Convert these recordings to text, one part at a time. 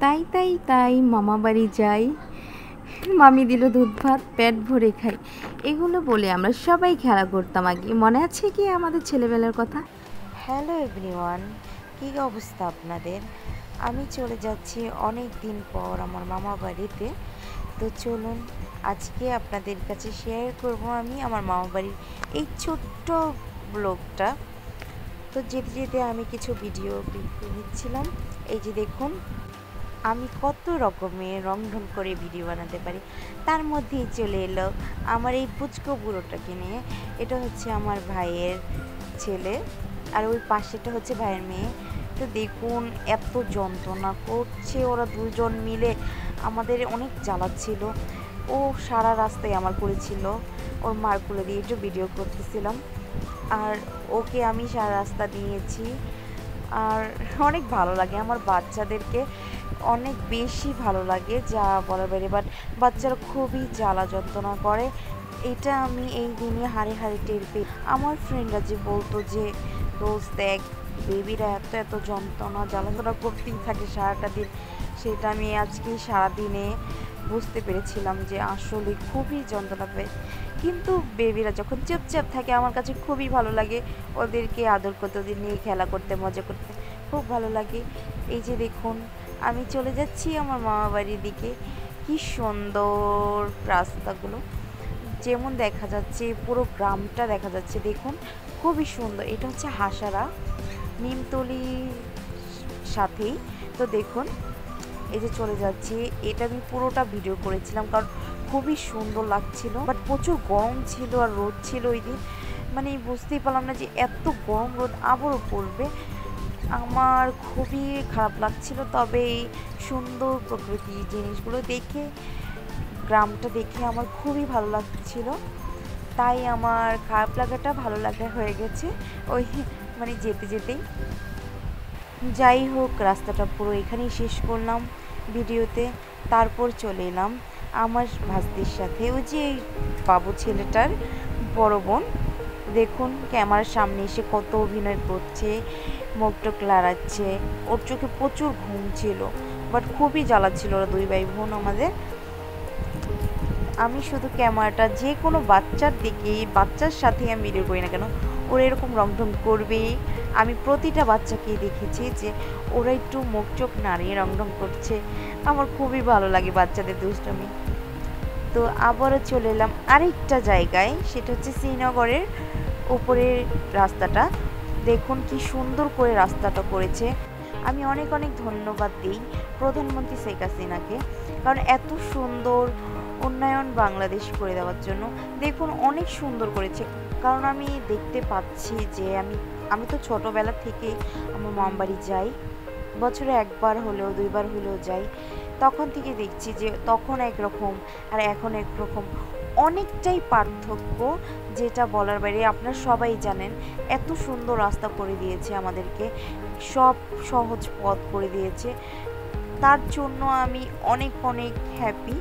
তাই তাই তাই মামা বাড়ি যাই, মামি দিল দুধ ভাত, পেট ভরে খাই, এগুলো বলে আমরা সবাই খেলা করতাম আগে। মনে আছে কি আমাদের ছেলেবেলার কথা? হ্যালো এভরিওয়ান, কী অবস্থা আপনাদের? আমি চলে যাচ্ছি অনেক দিন পর আমার মামা বাড়িতে। তো চলুন আজকে আপনাদের কাছে শেয়ার করব আমি আমার মামা বাড়ির এই ছোট্ট ব্লগটা। তো যেতে যেতে আমি কিছু ভিডিও ক্লিক করে নিচ্ছিলাম। এই যে দেখুন, আমি কত রকমের রংঢং করে ভিডিও বানাতে পারি। তার মধ্যেই চলে এলো আমার এই পুচকো বুড়োটাকে নিয়ে। এটা হচ্ছে আমার ভাইয়ের ছেলে, আর ওই পাশেটা হচ্ছে ভাইয়ের মেয়ে। তো দেখুন এত যন্ত্রণা করছে ওরা দুজন মিলে, আমাদের অনেক জ্বালাচ্ছিল। ও সারা রাস্তায় আমার করেছিল, ওর মার কোলে দিয়ে একটু ভিডিও করতেছিলাম, আর ওকে আমি সারা রাস্তা নিয়েছি। আর অনেক ভালো লাগে আমার বাচ্চাদেরকে, অনেক বেশি ভালো লাগে যা বলার বাইরে। বাট বাচ্চারা খুবই জ্বালা যন্ত্রণা করে, এটা আমি এই দিনে হাড়ে হাড়ে টের পেয়ে। আমার ফ্রেন্ডরা যে বলতো যে দোস্ত দেখ, বেবিরা এত এত যন্ত্রণা জ্বালাতনা করতেই থাকে সারাটা দিন, সেটা আমি আজকে সারাদিনে বুঝতে পেরেছিলাম যে আসলে খুবই যন্ত্রণা পায়। কিন্তু বেবিরা যখন চুপচাপ থাকে আমার কাছে খুবই ভালো লাগে, ওদেরকে আদর করতে, ওদের নিয়ে খেলা করতে, মজা করতে খুব ভালো লাগে। এই যে দেখুন আমি চলে যাচ্ছি আমার মামা বাড়ির দিকে। কি সুন্দর রাস্তাগুলো, যেমন দেখা যাচ্ছে পুরো গ্রামটা দেখা যাচ্ছে, দেখুন খুবই সুন্দর। এটা হচ্ছে হাসারা নিমতলির সাথেই। তো দেখুন এই যে চলে যাচ্ছি, এটা আমি পুরোটা ভিডিও করেছিলাম কারণ খুবই সুন্দর লাগছিল। বাট প্রচুর গরম ছিল আর রোদ ছিল ওই দিন, মানে বুঝতেই পারলাম না যে এত গরম রোদ আবারও পড়বে। আমার খুবই খারাপ লাগছিল, তবে এই সুন্দর প্রকৃতি জিনিসগুলো দেখে, গ্রামটা দেখে আমার খুবই ভালো লাগছিল। তাই আমার খারাপ লাগাটা ভালো লাগা হয়ে গেছে ওই, মানে যেতে যেতেই। যাই হোক, রাস্তাটা পুরো এখানেই শেষ করলাম ভিডিওতে। তারপর চলে এলাম আমার ভাস্তির সাথে, ওই যে বাবু ছেলেটার বড় বোন। দেখুন ক্যামেরার সামনে এসে কত অভিনয় করছে, মুখ টুক লড়াচ্ছে। ওর চোখে প্রচুর ঘুম ছিল, বাট খুবই জ্বালাচ্ছিল ওরা দুই ভাই বোন আমাদের। আমি শুধু ক্যামেরাটা যে কোনো বাচ্চার দিকে, বাচ্চার সাথে আমি ভিডিও করি না কেন, ওরা এরকম রংঢং করবে। আমি প্রতিটা বাচ্চাকেই দেখেছি যে ওরা একটু মুখ চোখ নাড়িয়ে রংঢং করছে, আমার খুবই ভালো লাগে বাচ্চাদের দুষ্টামি। তো আবারও চলে এলাম আরেকটা জায়গায়, সেটা হচ্ছে শ্রীনগরের উপরের রাস্তাটা। দেখুন কি সুন্দর করে রাস্তাটা করেছে। আমি অনেক অনেক ধন্যবাদ দিই প্রধানমন্ত্রী শেখ হাসিনাকে, কারণ এত সুন্দর উন্নয়ন বাংলাদেশ করে দেওয়ার জন্য। দেখুন অনেক সুন্দর করেছে, কারণ আমি দেখতে পাচ্ছি যে আমি তো ছোটোবেলা থেকে আমার মামাবাড়ি যাই, বছরে একবার হলেও দুইবার হলেও যাই। তখন থেকে দেখছি যে তখন একরকম আর এখন একরকম, অনেকটাই পার্থক্য, যেটা বলার বাইরে। আপনারা সবাই জানেন এত সুন্দর রাস্তা করে দিয়েছে আমাদেরকে, সব সহজ পথ করে দিয়েছে। তার জন্য আমি অনেক অনেক হ্যাপি,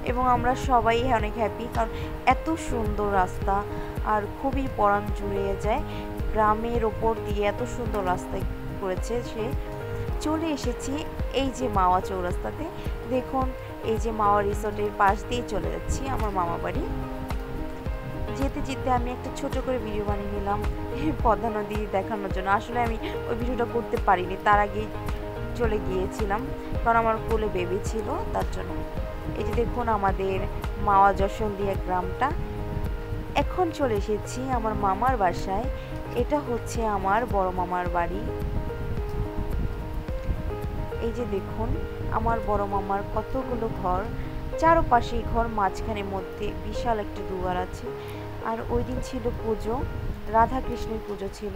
এবং আমরা সবাই অনেক হ্যাপি, কারণ এত সুন্দর রাস্তা আর খুবই পরাণ জুড়িয়ে যায়। গ্রামের ওপর দিয়ে এত সুন্দর রাস্তা করেছে সে। চলে এসেছি এই যে মাওয়া চৌরাস্তাতে। দেখুন এই যে মাওয়া রিসোর্টের পাশ দিয়ে চলে যাচ্ছি আমার মামা বাড়ি। যেতে যেতে আমি একটা ছোট করে ভিডিও বানিয়ে নিলাম পদ্মা নদী দেখানোর জন্য। আসলে আমি ওই ভিডিওটা করতে পারিনি, তার আগেই চলে গিয়েছিলাম, কারণ আমার কোলে বেবি ছিল তার জন্য। এই যে দেখুন আমাদের মাওয়া যশোলদিয়া গ্রামটা। এখন চলে এসেছি আমার মামার বাসায়। এটা হচ্ছে আমার বড় মামার বাড়ি। এই যে দেখুন আমার বড় মামার কতগুলো ঘর, চারপাশেই ঘর, মাঝখানে মধ্যে বিশাল একটা দুয়ার আছে। আর ওই দিন ছিল পুজো, রাধা কৃষ্ণের পুজো ছিল,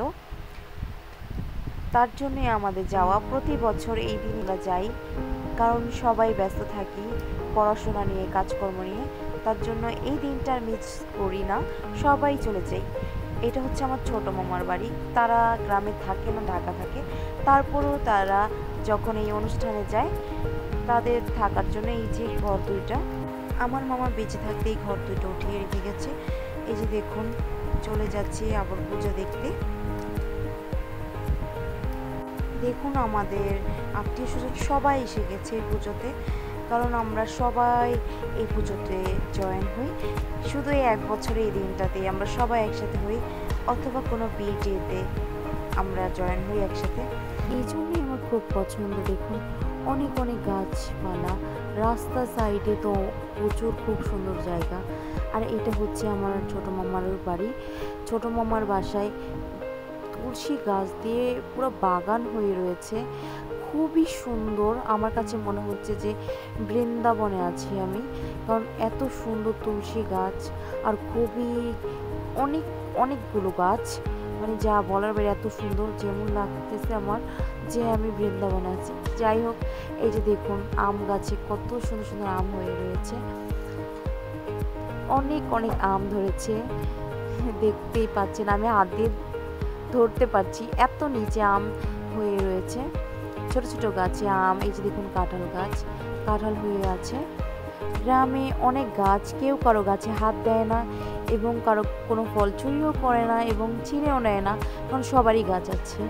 তার জন্যই আমাদের যাওয়া। প্রতি বছর এই দিন আমরা যাই, কারণ সবাই ব্যস্ত থাকি পড়াশোনা নিয়ে, কাজকর্ম নিয়ে, তার জন্য এই দিনটা মিস করি না, সবাই চলে যাই। এটা হচ্ছে আমার ছোট মামার বাড়ি, তারা গ্রামে থাকে না, ঢাকা থাকে। তারপরেও তারা যখন এই অনুষ্ঠানে যায়, তাদের থাকার জন্য এই যে ঘর দুইটা, আমার মামা বেঁচে থাকতে এই ঘর দুটো উঠিয়ে রেখে গেছে। এই যে দেখুন চলে যাচ্ছি আবার পূজা দেখতে। দেখুন আমাদের আত্মীয়স্বজন সবাই এসে গেছে এই পুজোতে, কারণ আমরা সবাই এই পুজোতে জয়েন হই। শুধু এই এক বছরে এই দিনটাতে আমরা সবাই একসাথে হই, অথবা কোনো বিয়েতে আমরা জয়েন হই একসাথে। এই জন্যই আমার খুব পছন্দ। দেখুন অনেক অনেক গাছপালা, রাস্তা সাইডে তো প্রচুর, খুব সুন্দর জায়গা। আর এটা হচ্ছে আমার ছোটো মামার বাড়ি। ছোটো মামার বাসায় তুলসী গাছ দিয়ে পুরো বাগান হয়ে রয়েছে, খুবই সুন্দর। আমার কাছে মনে হচ্ছে যে বৃন্দাবনে আছি আমি, কারণ এত সুন্দর তুলসী গাছ। আর খুবই অনেক অনেকগুলো গাছ, মানে যা বলার বাইরে এত সুন্দর, যেমন লাগতেছে আমার যে আমি বৃন্দাবনে আছি। যাই হোক, এই যে দেখুন আম গাছে কত সুন্দর সুন্দর আম হয়ে রয়েছে, অনেক অনেক আম ধরেছে, দেখতেই পাচ্ছেন। আমি হাত দিয়ে ধরতে পারছি, এত নিচে আম হয়ে রয়েছে। ছোট ছোট গাছে আম। এই যে দেখুন কাঁঠাল গাছ, কাঁঠাল হয়ে আছে। গ্রামে অনেক গাছ, কেউ কারো গাছে হাত দেয় না এবং কারো কোনো ফল চুরিও করে না এবং ছিঁড়েও নেয় না, কারণ সবারই গাছ আছে।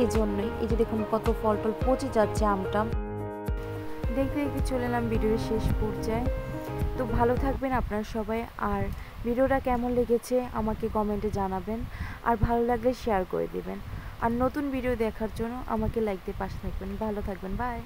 এই জন্যই এই যে দেখুন কত ফল টল পচে যাচ্ছে আমটা। দেখতে দেখতে চলে এলাম ভিডিওর শেষ পর্যায়ে। তো ভালো থাকবেন আপনারা সবাই। আর ভিডিওটা কেমন লেগেছে আমাকে কমেন্টে জানাবেন, আর ভালো লাগলে শেয়ার করে দেবেন। আর নতুন ভিডিও দেখার জন্য আমাকে লাইক দিয়ে পাশে থাকবেন। ভালো থাকবেন, বাই।